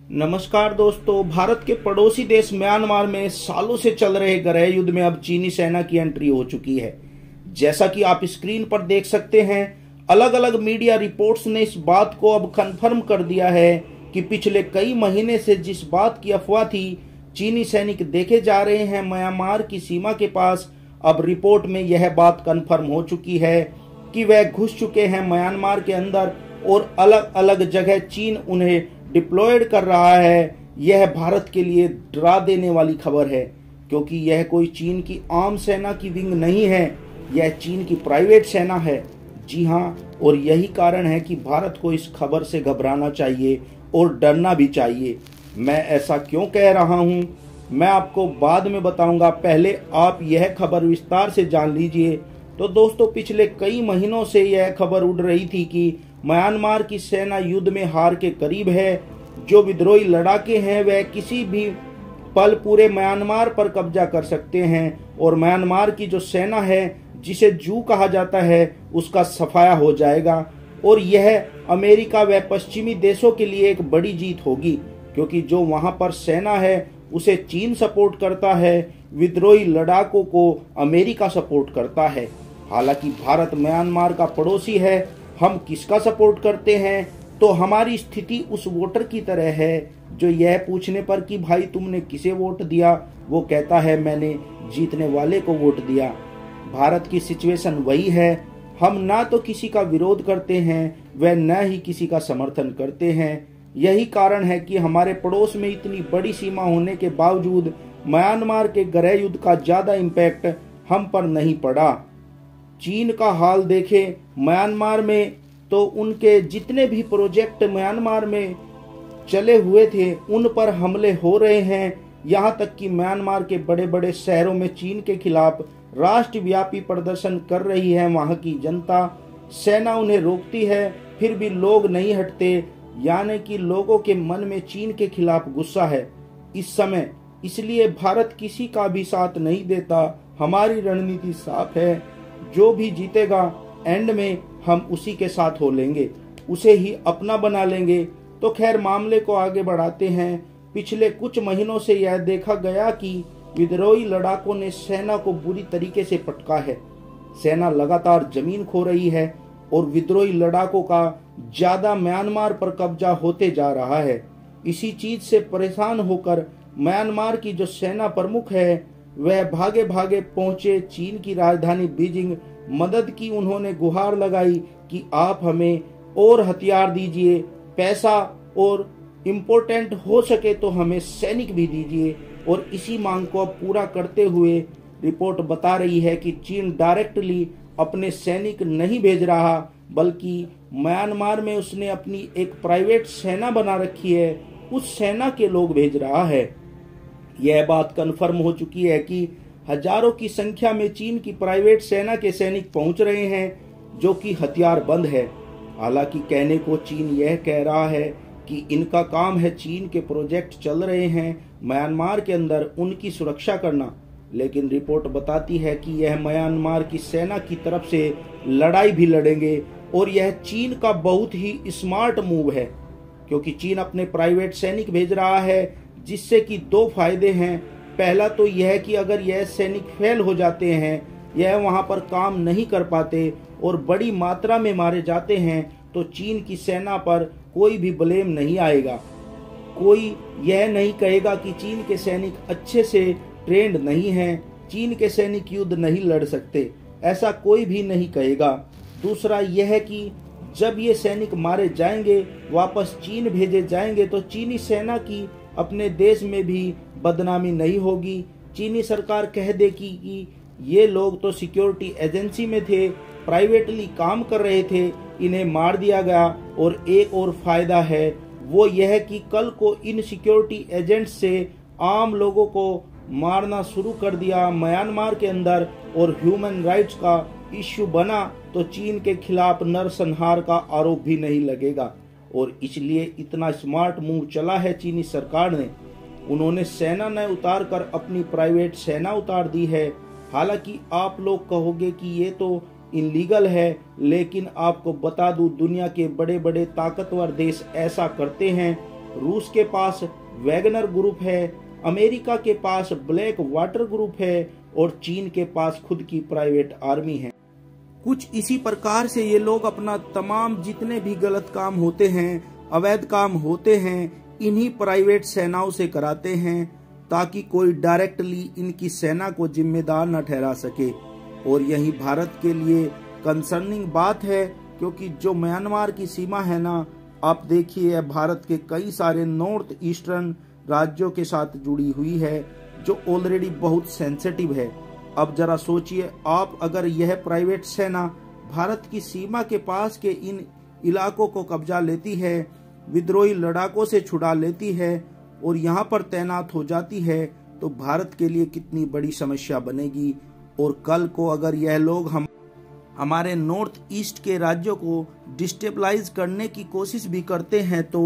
नमस्कार दोस्तों। भारत के पड़ोसी देश म्यांमार में सालों से चल रहे गृह युद्ध में अब चीनी सेना की एंट्री हो चुकी है। जैसा कि आप स्क्रीन पर देख सकते हैं, अलग अलग मीडिया रिपोर्ट्स ने इस बात को अब कंफर्म कर दिया है कि पिछले कई महीने से जिस बात की अफवाह थी, चीनी सैनिक देखे जा रहे हैं म्यांमार की सीमा के पास, अब रिपोर्ट में यह बात कंफर्म हो चुकी है कि वह घुस चुके हैं म्यांमार के अंदर और अलग अलग जगह चीन उन्हें डिप्लॉयड कर रहा है। यह भारत के लिए डरा देने वाली खबर है, क्योंकि यह कोई चीन की आम सेना की विंग नहीं है, यह चीन की प्राइवेट सेना है। जी हाँ, और यही कारण है कि भारत को इस खबर से घबराना चाहिए और डरना भी चाहिए। मैं ऐसा क्यों कह रहा हूँ, मैं आपको बाद में बताऊंगा। पहले आप यह खबर विस्तार से जान लीजिए। तो दोस्तों, पिछले कई महीनों से यह खबर उड़ रही थी कि म्यांमार की सेना युद्ध में हार के करीब है। जो विद्रोही लड़ाके हैं वह किसी भी पल पूरे म्यांमार पर कब्जा कर सकते हैं और म्यांमार की जो सेना है, जिसे जू कहा जाता है, उसका सफाया हो जाएगा। और यह अमेरिका व पश्चिमी देशों के लिए एक बड़ी जीत होगी, क्योंकि जो वहां पर सेना है उसे चीन सपोर्ट करता है, विद्रोही लड़ाकों को अमेरिका सपोर्ट करता है। हालांकि भारत म्यांमार का पड़ोसी है, हम किसका सपोर्ट करते हैं? तो हमारी स्थिति उस वोटर की तरह है जो यह पूछने पर कि भाई तुमने किसे वोट दिया, वो कहता है मैंने जीतने वाले को वोट दिया। भारत की सिचुएशन वही है। हम ना तो किसी का विरोध करते हैं व न ही किसी का समर्थन करते हैं। यही कारण है कि हमारे पड़ोस में इतनी बड़ी सीमा होने के बावजूद म्यांमार के गृह युद्ध का ज्यादा इम्पैक्ट हम पर नहीं पड़ा। चीन का हाल देखें म्यांमार में, तो उनके जितने भी प्रोजेक्ट म्यांमार में चले हुए थे उन पर हमले हो रहे हैं। यहाँ तक कि म्यांमार के बड़े बड़े शहरों में चीन के खिलाफ राष्ट्रव्यापी प्रदर्शन कर रही है वहाँ की जनता। सेना उन्हें रोकती है, फिर भी लोग नहीं हटते, यानी कि लोगों के मन में चीन के खिलाफ गुस्सा है इस समय। इसलिए भारत किसी का भी साथ नहीं देता। हमारी रणनीति साफ है, जो भी जीतेगा एंड में हम उसी के साथ हो लेंगे, उसे ही अपना बना लेंगे। तो खैर, मामले को आगे बढ़ाते हैं। पिछले कुछ महीनों से यह देखा गया कि विद्रोही लड़ाकों ने सेना को बुरी तरीके से पटका है। सेना लगातार जमीन खो रही है और विद्रोही लड़ाकों का ज्यादा म्यांमार पर कब्जा होते जा रहा है। इसी चीज से परेशान होकर म्यांमार की जो सेना प्रमुख है वह भागे भागे पहुंचे चीन की राजधानी बीजिंग। मदद की उन्होंने गुहार लगाई कि आप हमें और हथियार दीजिए, पैसा, और इम्पोर्टेंट हो सके तो हमें सैनिक भी दीजिए। और इसी मांग को अब पूरा करते हुए रिपोर्ट बता रही है कि चीन डायरेक्टली अपने सैनिक नहीं भेज रहा, बल्कि म्यांमार में उसने अपनी एक प्राइवेट सेना बना रखी है, उस सेना के लोग भेज रहा है। यह बात कन्फर्म हो चुकी है कि हजारों की संख्या में चीन की प्राइवेट सेना के सैनिक पहुंच रहे हैं, जो कि हथियार बंद है। हालांकि कहने को चीन यह कह रहा है कि इनका काम है, चीन के प्रोजेक्ट चल रहे हैं म्यांमार के अंदर, उनकी सुरक्षा करना। लेकिन रिपोर्ट बताती है कि यह म्यांमार की सेना की तरफ से लड़ाई भी लड़ेंगे। और यह चीन का बहुत ही स्मार्ट मूव है, क्योंकि चीन अपने प्राइवेट सैनिक भेज रहा है, जिससे कि दो फायदे हैं। पहला तो यह कि अगर यह सैनिक फेल हो जाते हैं, यह वहां पर काम नहीं कर पाते और बड़ी मात्रा में मारे जाते हैं, तो चीन की सेना पर कोई भी ब्लेम नहीं आएगा। कोई यह नहीं कहेगा कि चीन के सैनिक अच्छे से ट्रेंड नहीं हैं, चीन के सैनिक युद्ध नहीं लड़ सकते, ऐसा कोई भी नहीं कहेगा। दूसरा यह है कि जब ये सैनिक मारे जाएंगे, वापस चीन भेजे जाएंगे, तो चीनी सेना की अपने देश में भी बदनामी नहीं होगी। चीनी सरकार कह दे कि ये लोग तो सिक्योरिटी एजेंसी में थे, प्राइवेटली काम कर रहे थे, इन्हें मार दिया गया। और एक और फायदा है, वो यह कि कल को इन सिक्योरिटी एजेंट्स से आम लोगों को मारना शुरू कर दिया म्यांमार के अंदर और ह्यूमन राइट्स का इश्यू बना, तो चीन के खिलाफ नरसंहार का आरोप भी नहीं लगेगा। और इसलिए इतना स्मार्ट मूव चला है चीनी सरकार ने। उन्होंने सेना न उतार कर अपनी प्राइवेट सेना उतार दी है। हालांकि आप लोग कहोगे कि ये तो इनलीगल है, लेकिन आपको बता दूं, दुनिया के बड़े बड़े ताकतवर देश ऐसा करते हैं। रूस के पास वैगनर ग्रुप है, अमेरिका के पास ब्लैक वाटर ग्रुप है और चीन के पास खुद की प्राइवेट आर्मी है। कुछ इसी प्रकार से ये लोग अपना तमाम जितने भी गलत काम होते हैं, अवैध काम होते हैं, इन्हीं प्राइवेट सेनाओं से कराते हैं ताकि कोई डायरेक्टली इनकी सेना को जिम्मेदार न ठहरा सके। और यही भारत के लिए कंसर्निंग बात है, क्योंकि जो म्यांमार की सीमा है ना, आप देखिए भारत के कई सारे नॉर्थ ईस्टर्न राज्यों के साथ जुड़ी हुई है, जो ऑलरेडी बहुत सेंसिटिव है। अब जरा सोचिए, आप अगर यह प्राइवेट सेना भारत की सीमा के पास के इन इलाकों को कब्जा लेती है, विद्रोही लड़ाकों से छुड़ा लेती है और यहाँ पर तैनात हो जाती है, तो भारत के लिए कितनी बड़ी समस्या बनेगी। और कल को अगर यह लोग हमारे नॉर्थ ईस्ट के राज्यों को डिस्टेबलाइज करने की कोशिश भी करते हैं तो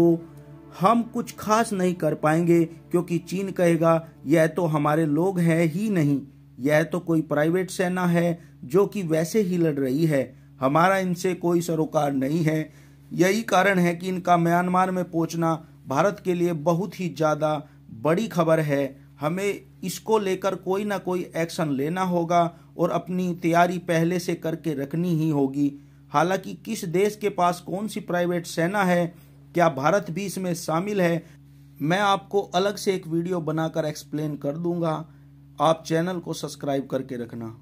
हम कुछ खास नहीं कर पाएंगे, क्योंकि चीन कहेगा यह तो हमारे लोग हैं ही नहीं, यह तो कोई प्राइवेट सेना है जो कि वैसे ही लड़ रही है, हमारा इनसे कोई सरोकार नहीं है। यही कारण है कि इनका म्यांमार में पहुंचना भारत के लिए बहुत ही ज़्यादा बड़ी खबर है। हमें इसको लेकर कोई ना कोई एक्शन लेना होगा और अपनी तैयारी पहले से करके रखनी ही होगी। हालांकि किस देश के पास कौन सी प्राइवेट सेना है, क्या भारत भी इसमें शामिल है, मैं आपको अलग से एक वीडियो बनाकर एक्सप्लेन कर दूंगा। आप चैनल को सब्सक्राइब करके रखना।